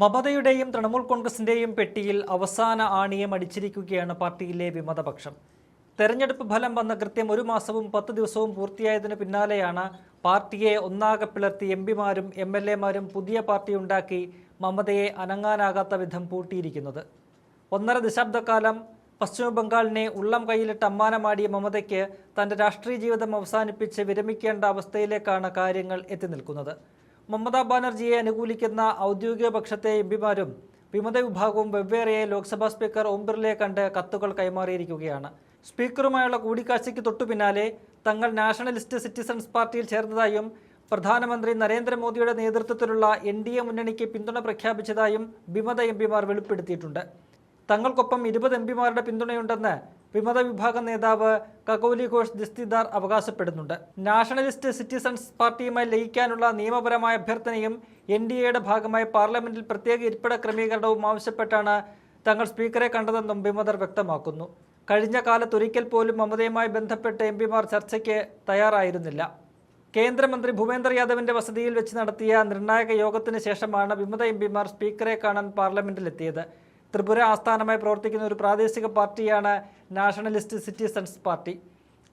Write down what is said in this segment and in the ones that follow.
മമതയുടെയും തൃണമൂൽ കോൺഗ്രസിന്റെയും പെട്ടിയിൽ അവസാന ആണിയം അടിച്ചിരിക്കുകയാണ് പാർട്ടിയിലെ വിമതപക്ഷം. തെരഞ്ഞെടുപ്പ് ഫലം വന്ന കൃത്യം 1 മാസവും 10 ദിവസവും പൂർത്തിയായതിനു പിന്നാലെയാണ് പാർട്ടിയെ ഒന്നാകെ പിളർത്തി എംപിമാരും MLA-മാരും പുതിയ പാർട്ടി ഉണ്ടാക്കി മമതയെ അനങ്ങാനാകാത്ത വിധം പൂട്ടിയിരിക്കുന്നത്. 1.5 ദശാബ്ദക്കാലം പശ്ചിമ ബംഗാളിനെ ഉള്ളം കൈയിലിട്ട് അമ്മാനമാടിയ മമതയ്ക്ക് തന്റെ രാഷ്ട്രീയ ജീവിതം അവസാനിപ്പിച്ച് വിരമിക്കേണ്ട അവസ്ഥയിലേക്കാണ് കാര്യങ്ങൾ എത്തി നിൽക്കുന്നത്. മമതാ ബാനർജിയെ അനുകൂലിക്കുന്ന ഔദ്യോഗിക പക്ഷത്തെ എംപിമാരും വിമത വിഭാഗവും വെവ്വേറെയായി ലോക്സഭാ സ്പീക്കർ ഓം ബിർളയെ കണ്ട് കത്തുകൾ കൈമാറിയിരിക്കുകയാണ്. സ്പീക്കറുമായുള്ള കൂടിക്കാഴ്ചയ്ക്ക് തൊട്ടു പിന്നാലെ തങ്ങൾ നാഷണലിസ്റ്റ് സിറ്റിസൺസ് പാർട്ടിയിൽ ചേർന്നതായും പ്രധാനമന്ത്രി നരേന്ദ്രമോദിയുടെ നേതൃത്വത്തിലുള്ള NDA മുന്നണിക്ക് പിന്തുണ പ്രഖ്യാപിച്ചതായും വിമത എംപിമാർ വെളിപ്പെടുത്തിയിട്ടുണ്ട്. തങ്ങൾക്കൊപ്പം 20 എംപിമാരുടെ പിന്തുണയുണ്ടെന്ന് വിമത വിഭാഗം നേതാവ് കകോലി ഘോഷ് ദസ്തിദാർ അവകാശപ്പെടുന്നുണ്ട്. നാഷണലിസ്റ്റ് സിറ്റിസൺസ് പാർട്ടിയുമായി ലയിക്കാനുള്ള നിയമപരമായ അഭ്യർത്ഥനയും NDAയുടെ ഭാഗമായി പാർലമെന്റിൽ പ്രത്യേക ഇരിപ്പിട ക്രമീകരണവും ആവശ്യപ്പെട്ടാണ് തങ്ങൾ സ്പീക്കറെ കണ്ടതെന്നും വിമതർ വ്യക്തമാക്കുന്നു. കഴിഞ്ഞ കാലത്തൊരിക്കൽ പോലും മമതയുമായി ബന്ധപ്പെട്ട് എംപിമാർ ചർച്ചയ്ക്ക് തയ്യാറായിരുന്നില്ല. കേന്ദ്രമന്ത്രി ഭൂപേന്ദ്ര യാദവിന്റെ വസതിയിൽ വെച്ച് നടത്തിയ നിർണായക യോഗത്തിന് ശേഷമാണ് വിമത എംപിമാർ സ്പീക്കറെ കാണാൻ പാർലമെന്റിലെത്തിയത്. ത്രിപുര ആസ്ഥാനമായി പ്രവർത്തിക്കുന്ന ഒരു പ്രാദേശിക പാർട്ടിയാണ് നാഷണലിസ്റ്റ് സിറ്റിസൺസ് പാർട്ടി.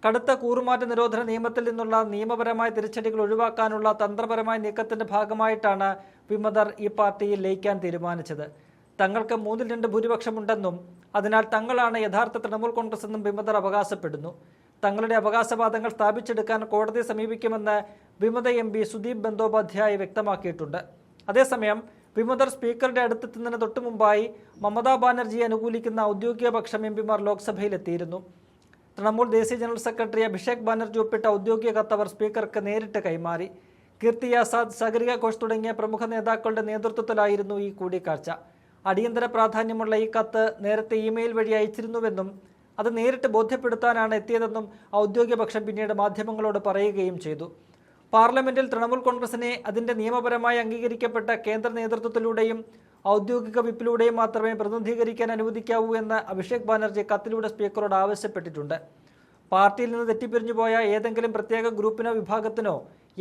കടുത്ത കൂറുമാറ്റ നിരോധന നിയമത്തിൽ നിന്നുള്ള നിയമപരമായ തിരിച്ചടികൾ ഒഴിവാക്കാനുള്ള തന്ത്രപരമായ നീക്കത്തിന്റെ ഭാഗമായിട്ടാണ് വിമതർ ഈ പാർട്ടിയിൽ ലയിക്കാൻ തീരുമാനിച്ചത്. തങ്ങൾക്ക് 3/2 ഭൂരിപക്ഷമുണ്ടെന്നും അതിനാൽ തങ്ങളാണ് യഥാർത്ഥ തൃണമൂൽ കോൺഗ്രസ് എന്നും വിമതർ അവകാശപ്പെടുന്നു. തങ്ങളുടെ അവകാശവാദങ്ങൾ സ്ഥാപിച്ചെടുക്കാൻ കോടതിയെ സമീപിക്കുമെന്ന് വിമത MP സുദീപ് ബന്ദോപാധ്യായ വ്യക്തമാക്കിയിട്ടുണ്ട്. അതേസമയം വിമതർ സ്പീക്കറുടെ അടുത്തെത്തുന്നതിന് തൊട്ടു മുമ്പായി മമതാ ബാനർജിയെ അനുകൂലിക്കുന്ന ഔദ്യോഗിക പക്ഷം എംപിമാർ ലോക്സഭയിലെത്തിയിരുന്നു. തൃണമൂൽ ദേശീയ ജനറൽ സെക്രട്ടറി അഭിഷേക് ബാനർജി ഒപ്പിട്ട ഔദ്യോഗിക കത്ത് അവർ സ്പീക്കർക്ക് നേരിട്ട് കൈമാറി. കീർത്തി ആസാദ്, സഗരിക ഘോഷ് തുടങ്ങിയ പ്രമുഖ നേതാക്കളുടെ നേതൃത്വത്തിലായിരുന്നു ഈ കൂടിക്കാഴ്ച. അടിയന്തര പ്രാധാന്യമുള്ള ഈ കത്ത് നേരത്തെ ഇമെയിൽ വഴി അയച്ചിരുന്നുവെന്നും അത് നേരിട്ട് ബോധ്യപ്പെടുത്താനാണ് എത്തിയതെന്നും ഔദ്യോഗിക പക്ഷം പിന്നീട് മാധ്യമങ്ങളോട് പറയുകയും ചെയ്തു. പാർലമെന്റിൽ തൃണമൂൽ കോൺഗ്രസിനെ അതിന്റെ നിയമപരമായി അംഗീകരിക്കപ്പെട്ട കേന്ദ്ര നേതൃത്വത്തിലൂടെയും ഔദ്യോഗിക വിപ്പിലൂടെയും മാത്രമേ പ്രതിനിധീകരിക്കാൻ അനുവദിക്കാവൂ എന്ന് അഭിഷേക് ബാനർജി കത്തിലൂടെ സ്പീക്കറോട് ആവശ്യപ്പെട്ടിട്ടുണ്ട്. പാർട്ടിയിൽ നിന്ന് തെറ്റിപ്പിരിഞ്ഞുപോയ ഏതെങ്കിലും പ്രത്യേക ഗ്രൂപ്പിനോ വിഭാഗത്തിനോ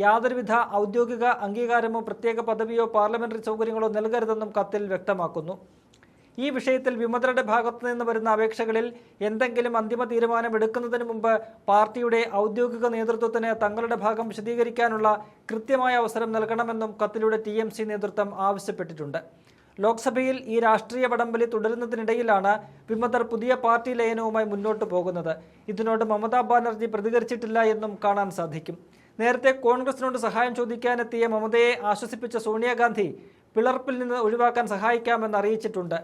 യാതൊരുവിധ ഔദ്യോഗിക അംഗീകാരമോ പ്രത്യേക പദവിയോ പാർലമെന്ററി സൗകര്യങ്ങളോ നൽകരുതെന്നും കത്തിൽ വ്യക്തമാക്കുന്നു. ഈ വിഷയത്തിൽ വിമതരുടെ ഭാഗത്തു നിന്ന് വരുന്ന അപേക്ഷകളിൽ എന്തെങ്കിലും അന്തിമ തീരുമാനം എടുക്കുന്നതിന് മുമ്പ് പാർട്ടിയുടെ ഔദ്യോഗിക നേതൃത്വത്തിന് തങ്ങളുടെ ഭാഗം വിശദീകരിക്കാനുള്ള കൃത്യമായ അവസരം നൽകണമെന്നും കത്തിലൂടെ TMC നേതൃത്വം ആവശ്യപ്പെട്ടിട്ടുണ്ട്. ലോക്സഭയിൽ ഈ രാഷ്ട്രീയ വടംവലി തുടരുന്നതിനിടയിലാണ് വിമതർ പുതിയ പാർട്ടി ലയനവുമായി മുന്നോട്ട് പോകുന്നത്. ഇതിനോട് മമതാ ബാനർജി പ്രതികരിച്ചിട്ടില്ല എന്നും കാണാൻ സാധിക്കും. നേരത്തെ കോൺഗ്രസിനോട് സഹായം ചോദിക്കാനെത്തിയ മമതയെ ആശ്വസിപ്പിച്ച സോണിയാഗാന്ധി പിളർപ്പിൽ നിന്ന് ഒഴിവാക്കാൻ സഹായിക്കാമെന്ന് അറിയിച്ചിട്ടുണ്ട്.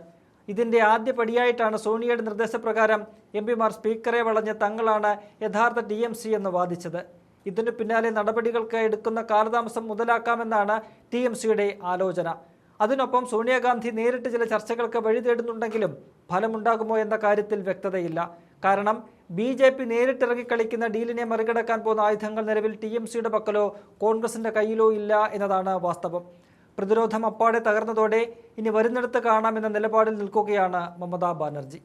ഇതിന്റെ ആദ്യ പടിയായിട്ടാണ് സോണിയയുടെ നിർദ്ദേശപ്രകാരം എംപിമാർ സ്പീക്കറെ വളഞ്ഞ് തങ്ങളാണ് യഥാർത്ഥ TMC എന്ന് വാദിച്ചത്. ഇതിനു പിന്നാലെ നടപടികൾക്ക് എടുക്കുന്ന കാലതാമസം മുതലാക്കാമെന്നാണ് TMCയുടെ ആലോചന. അതിനൊപ്പം സോണിയാഗാന്ധി നേരിട്ട് ചില ചർച്ചകൾക്ക് വഴി തേടുന്നുണ്ടെങ്കിലും ഫലമുണ്ടാകുമോ എന്ന കാര്യത്തിൽ വ്യക്തതയില്ല. കാരണം BJP നേരിട്ടിറങ്ങി കളിക്കുന്ന ഡീലിനെ മറികടക്കാൻ പോകുന്ന ആയുധങ്ങൾ നിലവിൽ TMCയുടെ പക്കലോ കോൺഗ്രസിന്റെ കയ്യിലോ ഇല്ല എന്നതാണ് വാസ്തവം. പ്രതിരോധം അപ്പാടെ തകർന്നതോടെ ഇനി വരുന്നിടത്ത് കാണാമെന്ന നിലപാടിൽ നിൽക്കുകയാണ് മമതാ ബാനർജി.